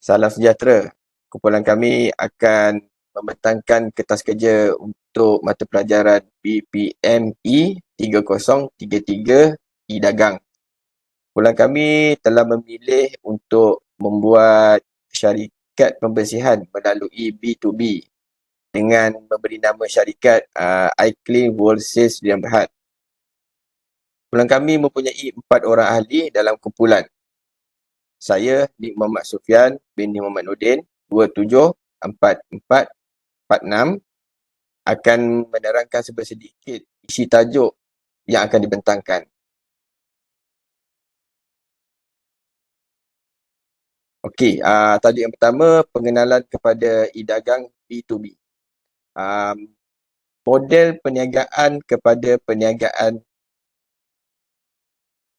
Salam sejahtera. Kumpulan kami akan membentangkan kertas kerja untuk mata pelajaran BPME 3033 E-Dagang. Kumpulan kami telah memilih untuk membuat syarikat pembersihan melalui B2B dengan memberi nama syarikat iClean Wholesale Sdn Bhd. Kumpulan kami mempunyai 4 orang ahli dalam kumpulan. Saya, Nik Muhammad Sufian bin Nik Muhammad Nordin, 274446 akan menerangkan sedikit isi tajuk yang akan dibentangkan. Okey, tajuk yang pertama, pengenalan kepada e-dagang B2B. Model perniagaan kepada perniagaan.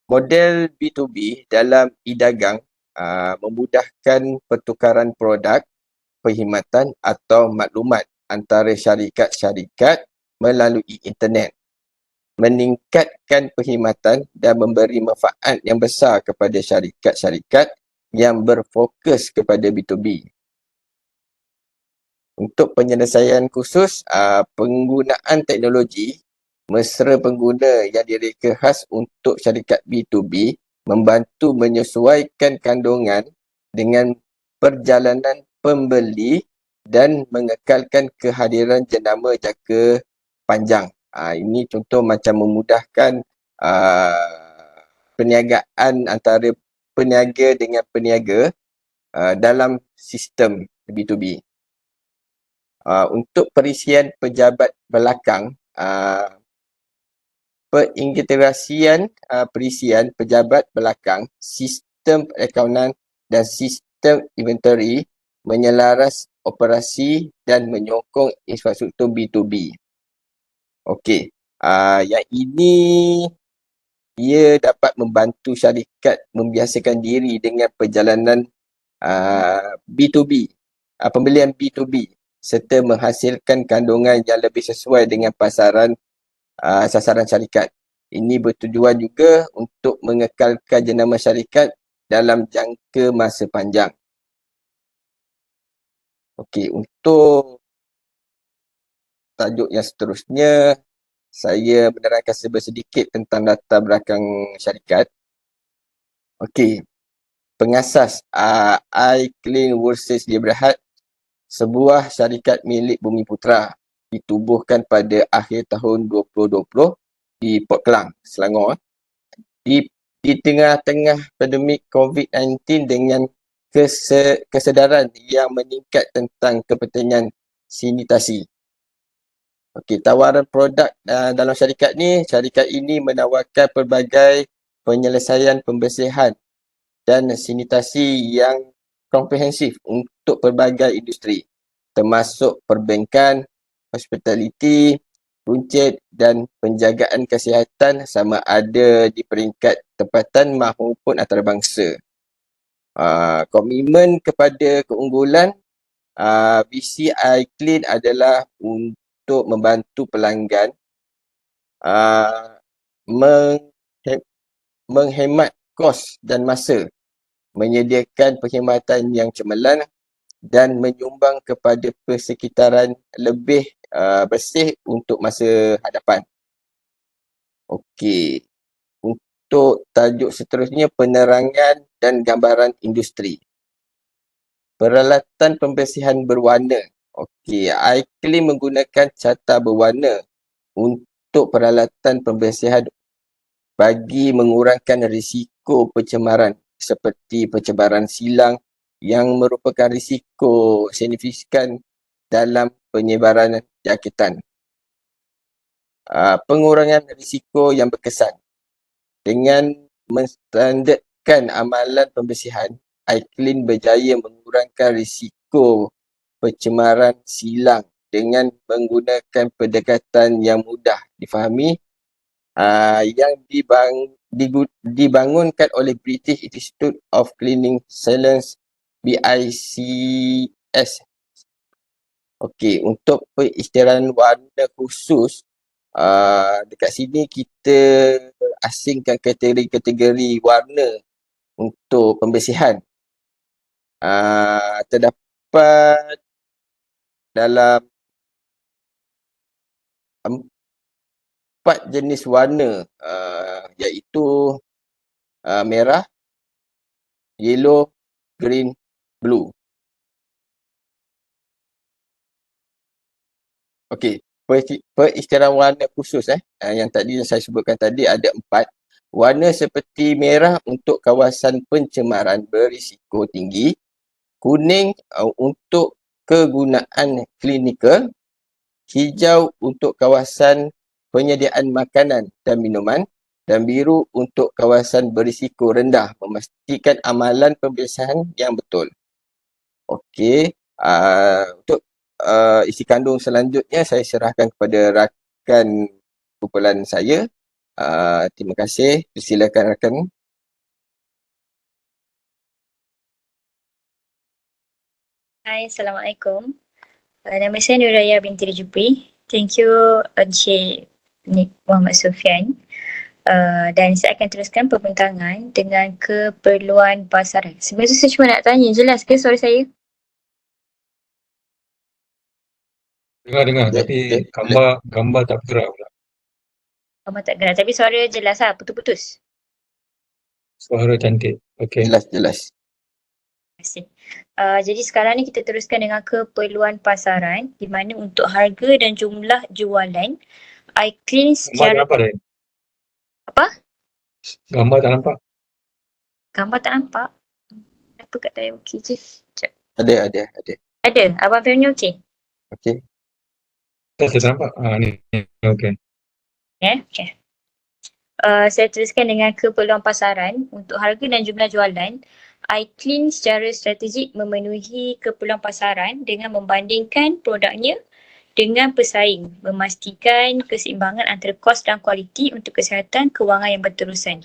Model B2B dalam e-dagang memudahkan pertukaran produk, perkhidmatan atau maklumat antara syarikat-syarikat melalui internet, meningkatkan perkhidmatan dan memberi manfaat yang besar kepada syarikat-syarikat yang berfokus kepada B2B. Untuk penyelesaian khusus, penggunaan teknologi mesra pengguna yang direka khas untuk syarikat B2B membantu menyesuaikan kandungan dengan perjalanan pembeli dan mengekalkan kehadiran jenama jangka panjang. Ini contoh macam memudahkan perniagaan antara peniaga dengan peniaga dalam sistem B2B. Untuk perisian pejabat belakang, pengintegrasian perisian pejabat belakang, sistem akauntan dan sistem inventory menyelaras operasi dan menyokong infrastruktur B2B. Okey, yang ini ia dapat membantu syarikat membiasakan diri dengan perjalanan B2B, pembelian B2B serta menghasilkan kandungan yang lebih sesuai dengan pasaran sasaran syarikat. Ini bertujuan juga untuk mengekalkan jenama syarikat dalam jangka masa panjang. Okey, untuk tajuk yang seterusnya, saya menerangkan sedikit tentang latar belakang syarikat. Okey, pengasas iClean Wholesale Sdn Bhd, sebuah syarikat milik Bumiputera, ditubuhkan pada akhir tahun 2020 di Port Klang, Selangor. Di tengah-tengah pandemik COVID-19 dengan kesedaran yang meningkat tentang kepentingan sanitasi. Okey, tawaran produk dalam syarikat ini menawarkan pelbagai penyelesaian pembersihan dan sanitasi yang komprehensif untuk pelbagai industri, termasuk perbankan, hospitality, runcit dan penjagaan kesihatan sama ada di peringkat tempatan maupun antarabangsa. Komitmen kepada keunggulan BCI Clean adalah untuk membantu pelanggan menghemat kos dan masa, menyediakan perkhidmatan yang cemerlang dan menyumbang kepada persekitaran lebih bersih untuk masa hadapan. Okey, untuk tajuk seterusnya, penerangan dan gambaran industri. Peralatan pembersihan berwarna. Okey, iClean menggunakan carta berwarna untuk peralatan pembersihan bagi mengurangkan risiko pencemaran seperti pencemaran silang yang merupakan risiko signifikan dalam penyebaran jangkitan. Pengurangan risiko yang berkesan. Dengan menstandardkan amalan pembersihan, iClean berjaya mengurangkan risiko pencemaran silang dengan menggunakan pendekatan yang mudah difahami yang dibangunkan oleh British Institute of Cleaning Science, BICS. Okey, untuk peristilahan warna khusus, dekat sini kita asingkan kategori-kategori warna untuk pembersihan. terdapat dalam 4 jenis warna, iaitu merah, yellow, green, blue. Okey, peristilahan warna khusus yang saya sebutkan tadi ada 4. Warna seperti merah untuk kawasan pencemaran berisiko tinggi, kuning untuk kegunaan klinikal, hijau untuk kawasan penyediaan makanan dan minuman, dan biru untuk kawasan berisiko rendah, memastikan amalan pembiasahan yang betul. Okey, untuk isi kandung selanjutnya saya serahkan kepada rakan kumpulan saya. Terima kasih. Persilakan rakan. Hai, Assalamualaikum. Nama saya Nuraya binti Jupri. Thank you Encik Muhammad Sufian. Dan saya akan teruskan pembincangan dengan keperluan pasaran. Sebenarnya saya cuma nak tanya, jelas ke suara saya? Dengar, tapi gambar tak bergerak pula. Gambar tak gerak, tapi suara jelas lah, putus-putus. Suara cantik. Okey. Jelas. Terima kasih. Jadi sekarang ni kita teruskan dengan keperluan pasaran, di mana untuk harga dan jumlah jualan, iClean secara... Gambar tak nampak dah? Apa? Gambar tak nampak? Gambar tak nampak? Apa kat saya okey je? Sekejap. Ada. Ada? Abang Fahmi okey? Okey. Tak nampak. Ni. Okey. Okay. Saya teruskan dengan keperluan pasaran. Untuk harga dan jumlah jualan, iClean secara strategik memenuhi keperluan pasaran dengan membandingkan produknya dengan pesaing, memastikan keseimbangan antara kos dan kualiti untuk kesihatan kewangan yang berterusan.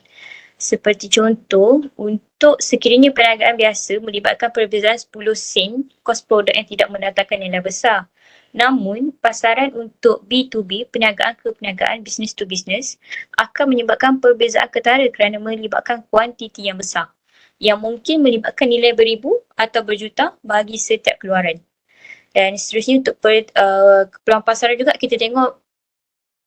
Seperti contoh, untuk sekiranya perniagaan biasa melibatkan perbezaan 10 sen kos produk yang tidak mendatangkan nilai besar. Namun, pasaran untuk B2B, perniagaan ke perniagaan, business to business, akan menyebabkan perbezaan ketara kerana melibatkan kuantiti yang besar, yang mungkin melibatkan nilai beribu atau berjuta bagi setiap keluaran. Dan seterusnya untuk keperluan pasaran juga kita tengok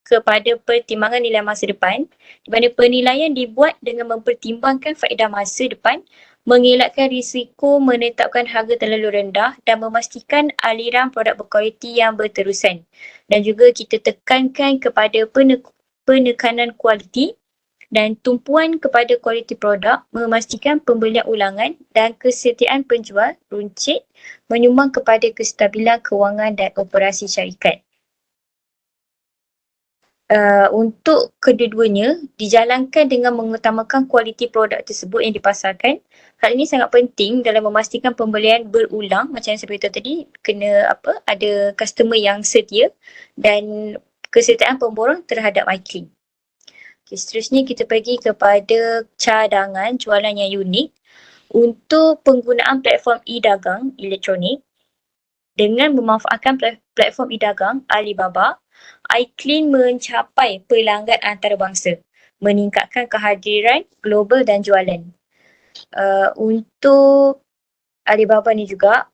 kepada pertimbangan nilai masa depan, di mana penilaian dibuat dengan mempertimbangkan faedah masa depan, mengelakkan risiko menetapkan harga terlalu rendah dan memastikan aliran produk berkualiti yang berterusan. Dan juga kita tekankan kepada penekanan kualiti dan tumpuan kepada kualiti produk, memastikan pembelian ulangan dan kesetiaan penjual runcit menyumbang kepada kestabilan kewangan dan operasi syarikat. Untuk kedua-duanya dijalankan dengan mengutamakan kualiti produk tersebut yang dipasarkan. Hal ini sangat penting dalam memastikan pembelian berulang, macam yang saya beritahu tadi, kena ada customer yang setia dan kesetiaan pemborong terhadap iClean. Okay, seterusnya kita pergi kepada cadangan jualan yang unik. Untuk penggunaan platform e-dagang elektronik, dengan memanfaatkan platform e-dagang Alibaba, iClean mencapai pelanggan antarabangsa, meningkatkan kehadiran global dan jualan. Untuk Alibaba ni juga,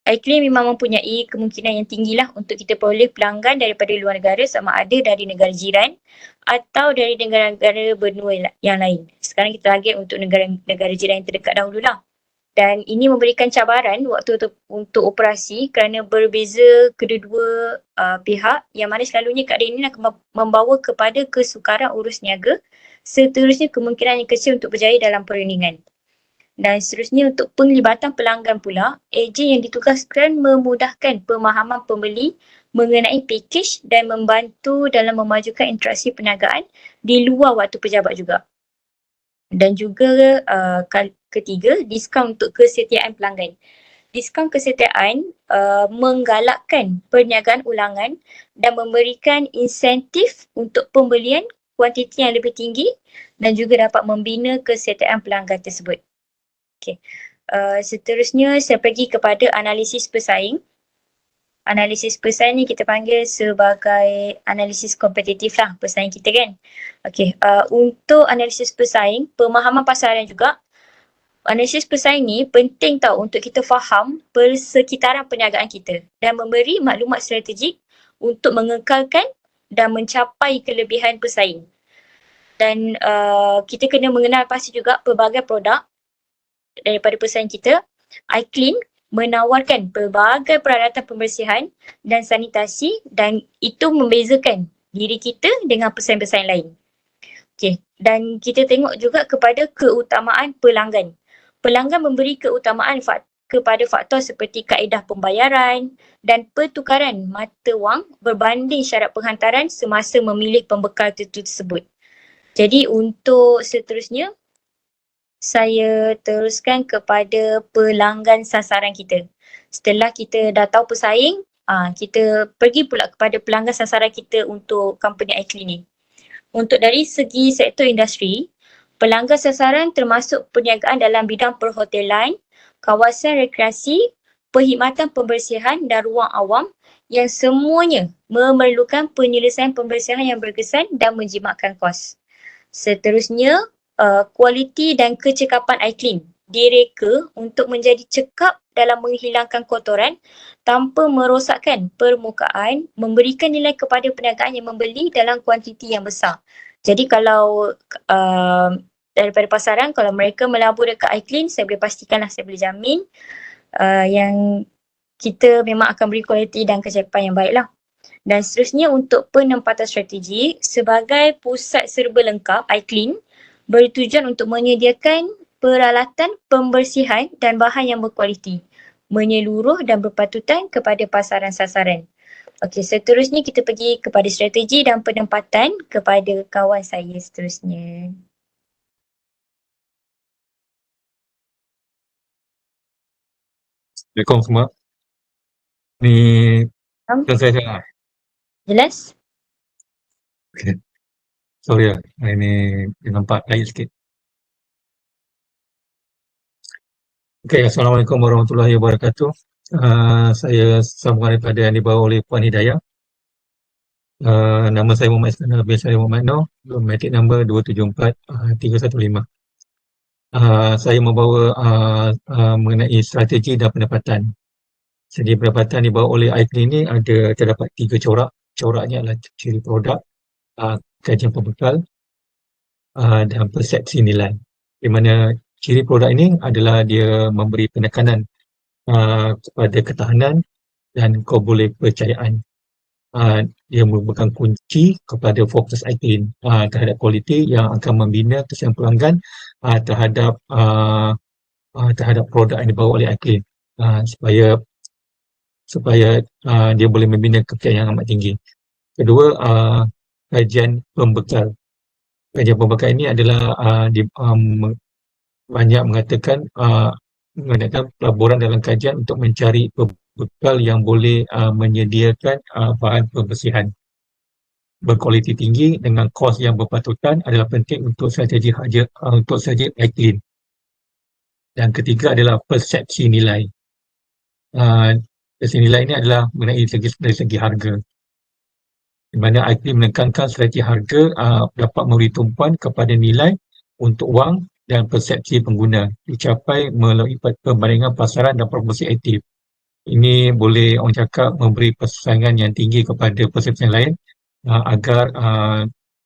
iClean memang mempunyai kemungkinan yang tinggilah untuk kita peroleh pelanggan daripada luar negara, sama ada dari negara jiran atau dari negara-negara benua yang lain. Sekarang kita target untuk negara jiran yang terdekat dahululah. Dan ini memberikan cabaran waktu untuk operasi kerana berbeza kedua-dua pihak, yang mana selalunya keadaan ini akan membawa kepada kesukaran urus niaga, seterusnya kemungkinan yang kecil untuk berjaya dalam perundingan. Dan seterusnya untuk penglibatan pelanggan pula, ejen yang ditugaskan memudahkan pemahaman pembeli mengenai pakej dan membantu dalam memajukan interaksi perniagaan di luar waktu pejabat juga. Dan juga ketiga, diskaun untuk kesetiaan pelanggan. Diskaun kesetiaan menggalakkan perniagaan ulangan dan memberikan insentif untuk pembelian kuantiti yang lebih tinggi dan juga dapat membina kesetiaan pelanggan tersebut. Okay. Seterusnya saya pergi kepada analisis pesaing. Analisis pesaing ni kita panggil sebagai analisis kompetitif lah pesaing kita kan. Okey, untuk analisis pesaing, pemahaman pasaran juga Analisis pesaing ni penting tau untuk kita faham persekitaran perniagaan kita dan memberi maklumat strategik untuk mengekalkan dan mencapai kelebihan pesaing. Dan kita kena mengenal pasti juga pelbagai produk daripada pesaing kita. iClean menawarkan pelbagai peralatan pembersihan dan sanitasi dan itu membezakan diri kita dengan pesaing-pesaing lain. Okey, dan kita tengok juga kepada keutamaan pelanggan. Pelanggan memberi keutamaan kepada faktor seperti kaedah pembayaran dan pertukaran mata wang berbanding syarat penghantaran semasa memilih pembekal tersebut. Jadi untuk seterusnya, saya teruskan kepada pelanggan sasaran kita. Setelah kita dah tahu pesaing, kita pergi pula kepada pelanggan sasaran kita untuk company iClean ni. Untuk dari segi sektor industri, pelanggan sasaran termasuk perniagaan dalam bidang perhotelan, kawasan rekreasi, perkhidmatan pembersihan dan ruang awam yang semuanya memerlukan penyelesaian pembersihan yang berkesan dan menjimatkan kos. Seterusnya, kualiti dan kecekapan iClean direka untuk menjadi cekap dalam menghilangkan kotoran tanpa merosakkan permukaan, memberikan nilai kepada perniagaan yang membeli dalam kuantiti yang besar. Jadi kalau daripada pasaran, kalau mereka melabur dekat iClean, saya boleh pastikanlah, saya boleh jamin yang kita memang akan beri kualiti dan kecekapan yang baik lah. Dan seterusnya untuk penempatan strategi, sebagai pusat serba lengkap, iClean bertujuan untuk menyediakan peralatan pembersihan dan bahan yang berkualiti, menyeluruh dan berpatutan kepada pasaran sasaran. Okey, seterusnya kita pergi kepada strategi dan penempatan kepada kawan saya seterusnya. Assalamualaikum semua. Ni dan saya dengar. Jelas? Okay. Sorry lah, hari ni dia nampak lain sikit. Okay, Assalamualaikum warahmatullahi wabarakatuh. Saya sambungan daripada yang dibawa oleh Puan Hidayah. Nama saya Muhammad Iskandar bin Syarif Muhammad Noor, matric number 274-315. Saya membawa mengenai strategi dan pendapatan. Jadi pendapatan dibawa oleh iClean ini terdapat 3 corak. Coraknya adalah ciri produk, kajian pembekal dan persepsi nilai. Di mana ciri produk ini adalah dia memberi penekanan kepada ketahanan dan kebolehpercayaan. Dia merupakan kunci kepada fokus iClean terhadap kualiti yang akan membina kesan pelanggan terhadap produk yang dibawa oleh iClean supaya dia boleh membina kepercayaan yang amat tinggi. Kedua, kajian pembekal. Kajian pembekal ini adalah banyak mengatakan pelaburan dalam kajian untuk mencari pembekal yang boleh menyediakan bahan pembersihan berkualiti tinggi dengan kos yang berpatutan adalah penting untuk strategi iClean. Dan ketiga adalah persepsi nilai. Persepsi nilai ini adalah mengenai dari segi harga. Di mana iClean menekankan strategi harga dapat memberi tumpuan kepada nilai untuk wang dan persepsi pengguna dicapai melalui perbandingan pasaran dan promosi aktif. Ini boleh orang cakap memberi persaingan yang tinggi kepada persepsi yang lain agar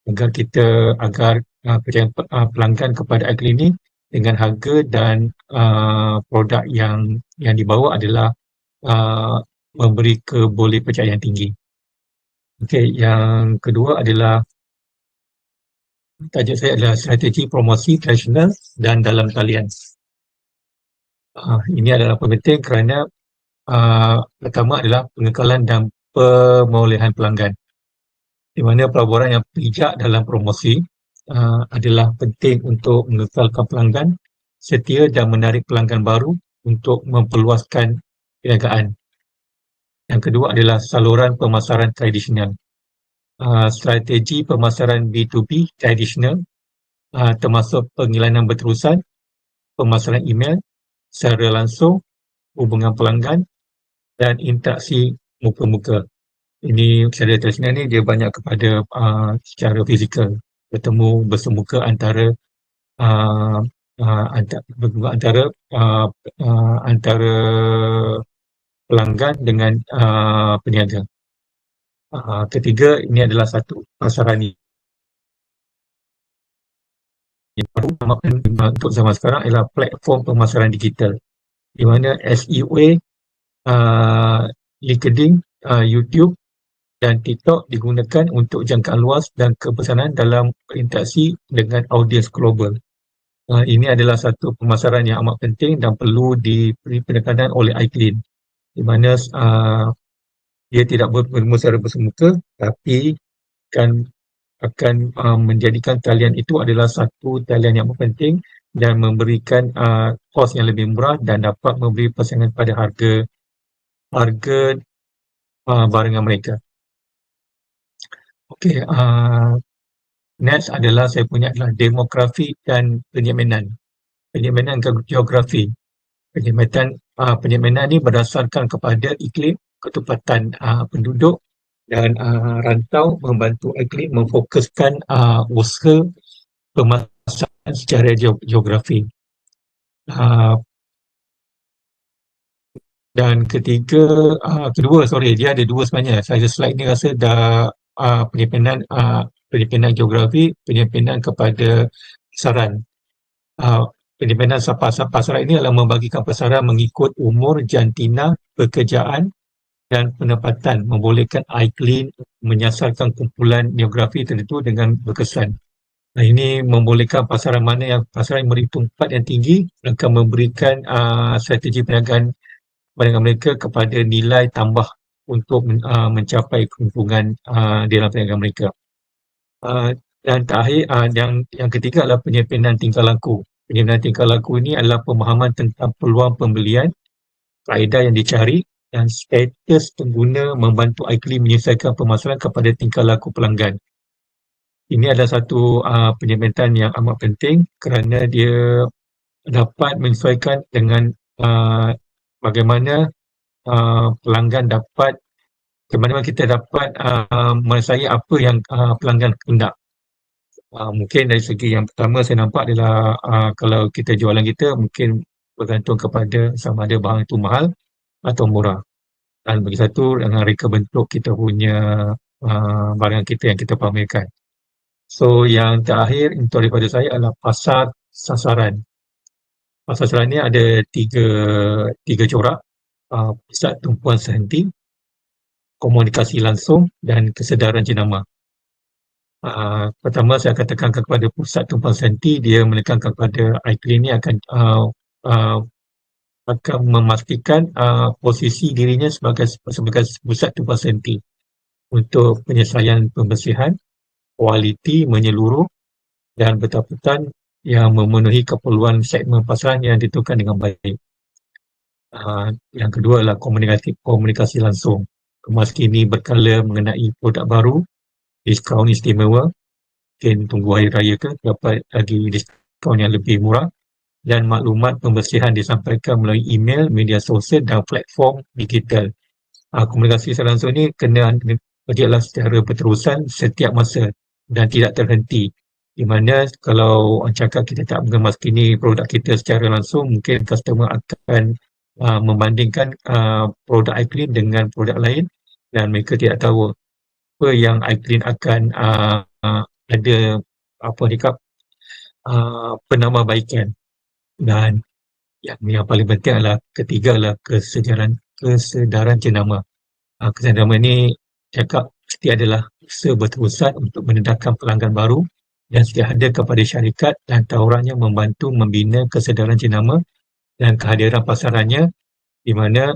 kepercayaan pelanggan kepada iClean ini dengan harga dan produk yang dibawa adalah memberi kebolehpercayaan tinggi. Okey, yang kedua adalah tajuk saya adalah strategi promosi tradisional dan dalam talian. Ini adalah penting kerana pertama adalah pengekalan dan pemolehan pelanggan. Di mana pelaburan yang bijak dalam promosi adalah penting untuk mengekalkan pelanggan, setia dan menarik pelanggan baru untuk memperluaskan perniagaan. Yang kedua adalah saluran pemasaran tradisional. Strategi pemasaran B2B tradisional termasuk pengiklanan berterusan, pemasaran email, secara langsung, hubungan pelanggan dan interaksi muka-muka. Ini secara tradisional ni dia banyak kepada secara fizikal, bertemu bersemuka antara antara pelanggan dengan peniaga. Ketiga, ini adalah satu pasaran yang baru untuk zaman sekarang adalah platform pemasaran digital, di mana SEO, LinkedIn, YouTube dan TikTok digunakan untuk jangkaan luas dan kepesanan dalam berinteraksi dengan audiens global. Ini adalah satu pemasaran yang amat penting dan perlu diberi penekanan oleh iClean, di mana dia tidak bertemu secara bersemuka, tapi akan menjadikan talian itu adalah satu talian yang penting dan memberikan kos yang lebih murah dan dapat memberi persaingan pada harga barangan mereka. Okey, next adalah saya punya adalah demografi dan penyemanan. Penyemanan geografi. Penyemanan ni berdasarkan kepada iklim, ketempatan penduduk dan rantau, membantu iklim memfokuskan usaha pemasaran secara geografi. Dan dia ada dua sebenarnya. Saya slide ni rasa dah penyemanan geografi, penyemanan kepada pasaran. Penyemanan pasaran ini adalah membagikan pasaran mengikut umur, jantina, pekerjaan dan penempatan, membolehkan iClean menyasarkan kumpulan geografi tertentu dengan berkesan. Ini membolehkan pasaran yang memberi tumpat yang tinggi akan memberikan strategi perniagaan mereka kepada nilai tambah untuk mencapai keuntungan dalam perniagaan mereka. Dan terakhir, yang ketiga adalah penyempurnaan tingkah laku. Penyempurnaan tingkah laku ini adalah pemahaman tentang peluang pembelian, kaedah yang dicari dan status pengguna, membantu iClean menyelesaikan permasalahan kepada tingkah laku pelanggan. Ini adalah satu penyempurnaan yang amat penting kerana dia dapat menyesuaikan dengan bagaimana kita dapat menyelesaikan apa yang pelanggan hendak. Mungkin dari segi yang pertama saya nampak adalah kalau kita jualan kita mungkin bergantung kepada sama ada barang itu mahal atau murah. Dan bagi satu, dengan reka bentuk kita punya barang kita yang kita pamerkan. So yang terakhir untuk daripada saya adalah pasar sasaran. Pasar sasaran ni ada tiga corak. Pusat tumpuan sehenti, komunikasi langsung dan kesedaran jenama. Pertama saya akan tekankan kepada pusat tumpuan sehenti. Dia menekankan kepada iClean ni akan memastikan posisi dirinya sebagai pusat tumpuan sehenti untuk penyelesaian pembersihan, kualiti menyeluruh dan bertaputan yang memenuhi keperluan segmen pasaran yang ditentukan dengan baik. Yang kedua adalah komunikasi langsung. Kemas kini berkala mengenai produk baru, diskaun istimewa, mungkin tunggu hari raya ke dapat lagi diskaun yang lebih murah, dan maklumat pembersihan disampaikan melalui email, media sosial dan platform digital. Komunikasi secara langsung ni kena berjalan secara berterusan setiap masa dan tidak terhenti. Di mana kalau orang cakap kita tak mengemas kini produk kita secara langsung, mungkin customer akan membandingkan produk iClean dengan produk lain dan mereka tidak tahu apa yang iClean akan ada penambahbaikan. Dan yang paling penting adalah ketiga adalah kesedaran jenama. Kesedaran jenama ini cakap mesti adalah usaha berterusan untuk mendedahkan pelanggan baru dan setia ada kepada syarikat dan tawarannya membantu membina kesedaran jenama dan kehadiran pasarannya, di mana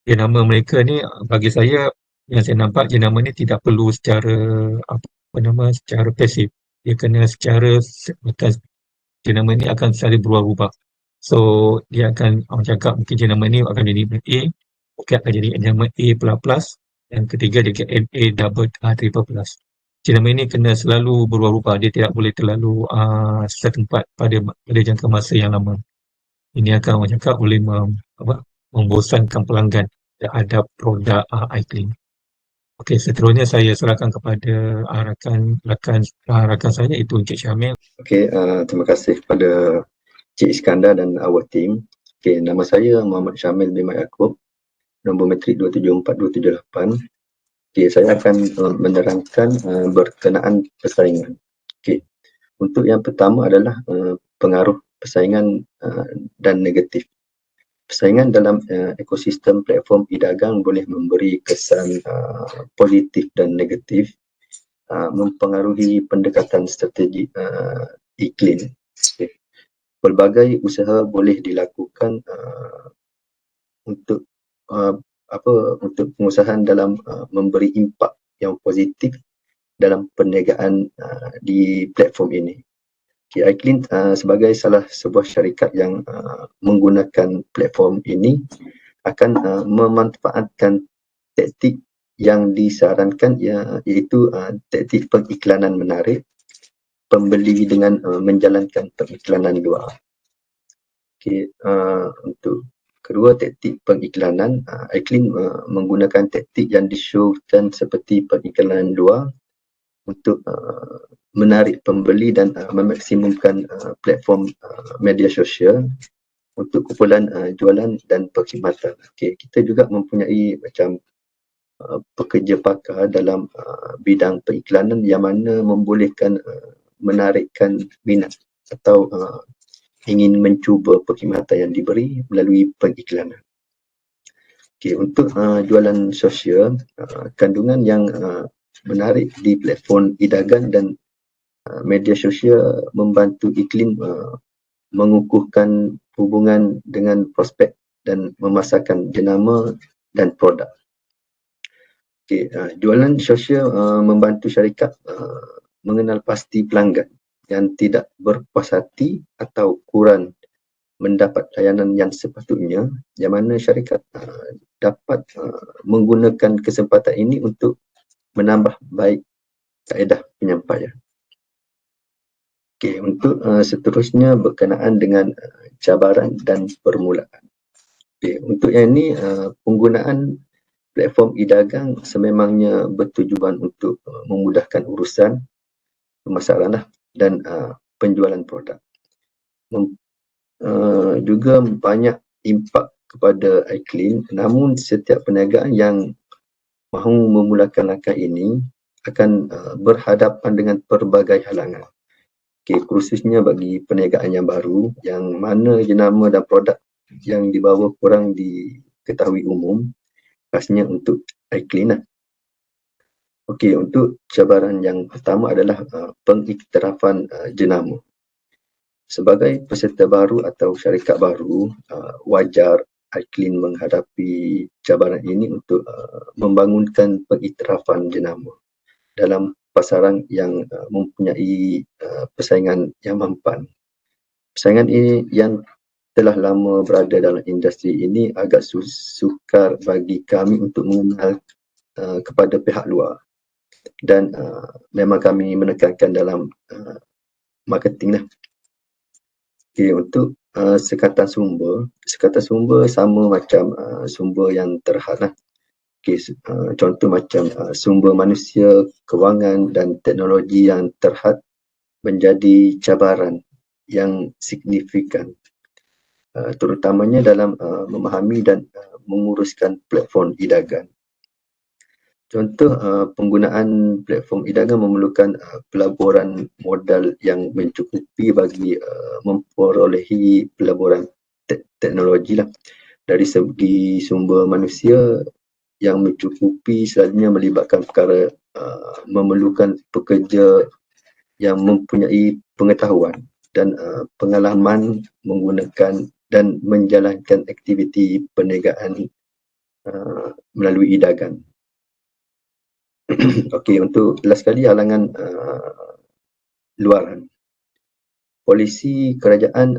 jenama mereka ni bagi saya yang saya nampak jenama ni tidak perlu secara pasif. Dia kena jenama ni akan selalu berubah-ubah. So dia akan orang cakap mungkin jenama ni akan jadi A, mungkin akan jadi jenama A++, dan ketiga dia A triple plus. Jenama ini kena selalu berubah-ubah. Dia tidak boleh terlalu setempat pada jangka masa yang lama. Ini akan orang cakap boleh membosankan pelanggan terhadap produk iClean. Okey, seterusnya saya serahkan kepada rakan saya iaitu Encik Syamil. Okey, terima kasih kepada Cik Iskandar dan our team. Okay, nama saya Muhammad Syamil bin Mat Yaakob, nombor matrik 274278. Okay, saya akan menerangkan berkenaan persaingan. Okay. Untuk yang pertama adalah pengaruh persaingan dan negatif. Persaingan dalam ekosistem platform e-dagang boleh memberi kesan positif dan negatif, mempengaruhi pendekatan strategi iklim. Okay. Pelbagai usaha boleh dilakukan untuk untuk pengusahaan dalam memberi impak yang positif dalam perniagaan di platform ini. Okay, iClean sebagai salah sebuah syarikat yang menggunakan platform ini akan memanfaatkan taktik yang disarankan, iaitu taktik pengiklanan menarik pembeli dengan menjalankan pengiklanan luar. Okay, untuk kedua taktik pengiklanan, iClean menggunakan taktik yang disyorkan seperti pengiklanan luar untuk menarik pembeli dan memaksimumkan platform media sosial untuk kumpulan jualan dan perkhidmatan. Okay, kita juga mempunyai macam pekerja pakar dalam bidang pengiklanan yang mana membolehkan menarikkan minat atau ingin mencuba perkhidmatan yang diberi melalui pengiklanan. Okay, untuk jualan sosial, kandungan yang menarik di platform e-dagang dan media sosial membantu iKlean mengukuhkan hubungan dengan prospek dan memasarkan jenama dan produk. Okay, jualan sosial membantu syarikat mengenal pasti pelanggan yang tidak berpuas hati atau kurang mendapat layanan yang sepatutnya, yang mana syarikat dapat menggunakan kesempatan ini untuk menambah baik kaedah penyampaian. Okay, untuk seterusnya berkenaan dengan cabaran dan permulaan. Okay, untuk yang ini, penggunaan platform e-dagang sememangnya bertujuan untuk memudahkan urusan pemasaran dan penjualan produk. Juga banyak impak kepada iClean, namun setiap perniagaan yang mahu memulakan langkah ini akan berhadapan dengan pelbagai halangan. Okay, khususnya bagi perniagaan yang baru yang mana jenama dan produk yang dibawa kurang diketahui umum, khasnya untuk iClean. Okey, untuk cabaran yang pertama adalah pengiktirafan jenama. Sebagai peserta baru atau syarikat baru, wajar iClean menghadapi cabaran ini untuk membangunkan pengiktirafan jenama dalam pasaran yang mempunyai persaingan yang mampan. Persaingan ini yang telah lama berada dalam industri ini agak sukar bagi kami untuk mengenal kepada pihak luar. Dan memang kami menekankan dalam marketing lah. Okay, untuk sekatan sumber sama macam sumber yang terhad lah. Okay, contoh macam sumber manusia, kewangan dan teknologi yang terhad menjadi cabaran yang signifikan, terutamanya dalam memahami dan menguruskan platform e-dagang. Contoh penggunaan platform e-dagang memerlukan pelaburan modal yang mencukupi bagi memperolehi pelaburan teknologi lah. Dari segi sumber manusia yang mencukupi selalunya melibatkan perkara memerlukan pekerja yang mempunyai pengetahuan dan pengalaman menggunakan dan menjalankan aktiviti perniagaan melalui e-dagang. Okey, untuk last kali halangan luaran. Polisi kerajaan,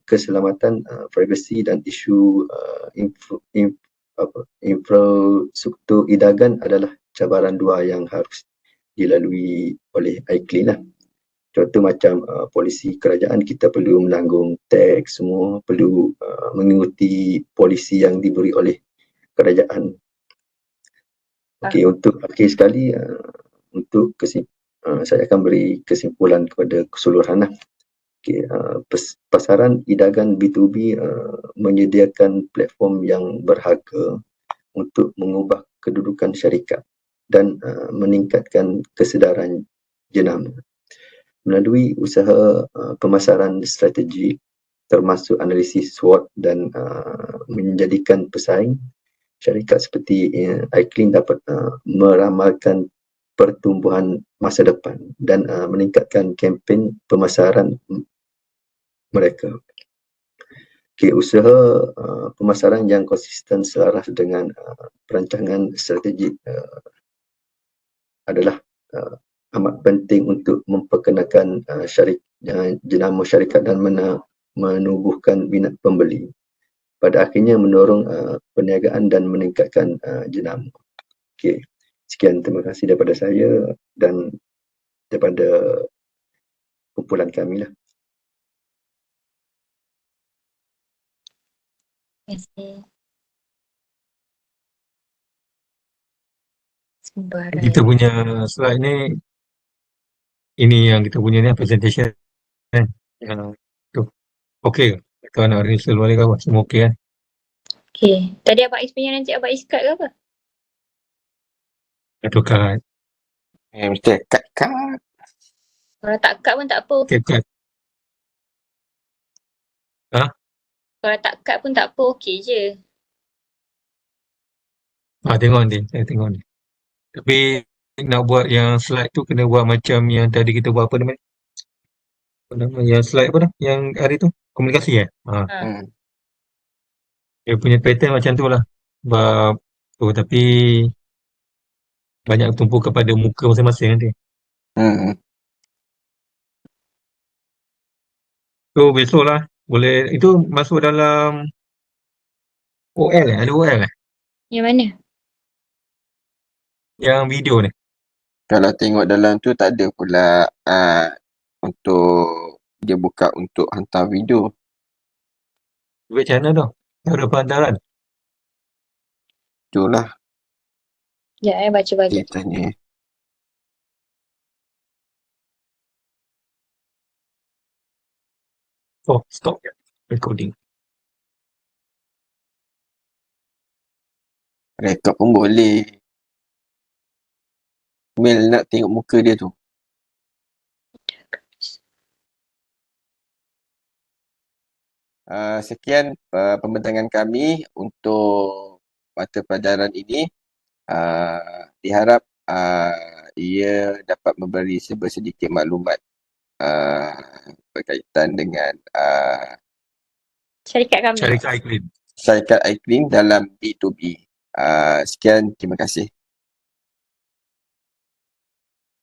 keselamatan, privasi dan isu infrastruktur e-dagang adalah cabaran dua yang harus dilalui oleh iClean lah. Contoh macam polisi kerajaan, kita perlu menanggung teks semua, perlu mengikuti polisi yang diberi oleh kerajaan. Okey, untuk akhir sekali, untuk saya akan beri kesimpulan kepada keseluruhan lah. Pasaran e-dagang B2B menyediakan platform yang berharga untuk mengubah kedudukan syarikat dan meningkatkan kesedaran jenama. Melalui usaha pemasaran strategi termasuk analisis SWOT dan menjadikan pesaing, syarikat seperti iClean dapat meramalkan pertumbuhan masa depan dan meningkatkan kempen pemasaran mereka. Usaha pemasaran yang konsisten selaras dengan perancangan strategik adalah amat penting untuk memperkenalkan jenama syarikat dan menubuhkan minat pembeli. Pada akhirnya mendorong perniagaan dan meningkatkan jenama. Sekian, terima kasih daripada saya dan daripada kumpulan kami lah. Terima kasih. Sembarang. Kita punya slide ni, ini yang kita punya ni presentation kan. Tu. Okey ke? Kau nak rehearsal balik ke apa? Semua okey kan? Okay. Tadi Abang Is punya nanti Abang Is cut ke apa? Satu kat. Mesti cut. Kalau tak cut pun tak apa. Okay, kat. Kalau tak cut pun tak apa, okey je. Tengok nanti. Saya tengok nanti. Tapi nak buat yang slide tu kena buat macam yang tadi kita buat apa nama? Apa nama? Yang slide apa dah? Yang hari tu? Komunikasi Dia punya pattern macam tu lah. Sebab tu, tapi banyak tumpu kepada muka masing-masing nanti. So besok lah. Boleh. Itu masuk dalam OL Ada OL Yang mana? Yang video ni. Kalau tengok dalam tu tak ada pula untuk dia buka untuk hantar video. Web channel tu. Tak ada perantaran. Itulah Ya, baca balik. ceritanya. Oh, stop recording. Rekod pun boleh. Mel nak tengok muka dia tu. Sekian pembentangan kami untuk mata pelajaran ini. Diharap ia dapat memberi sedikit maklumat berkaitan dengan Syarikat kami. Syarikat iClean. syarikat iClean dalam B2B. Sekian, terima kasih.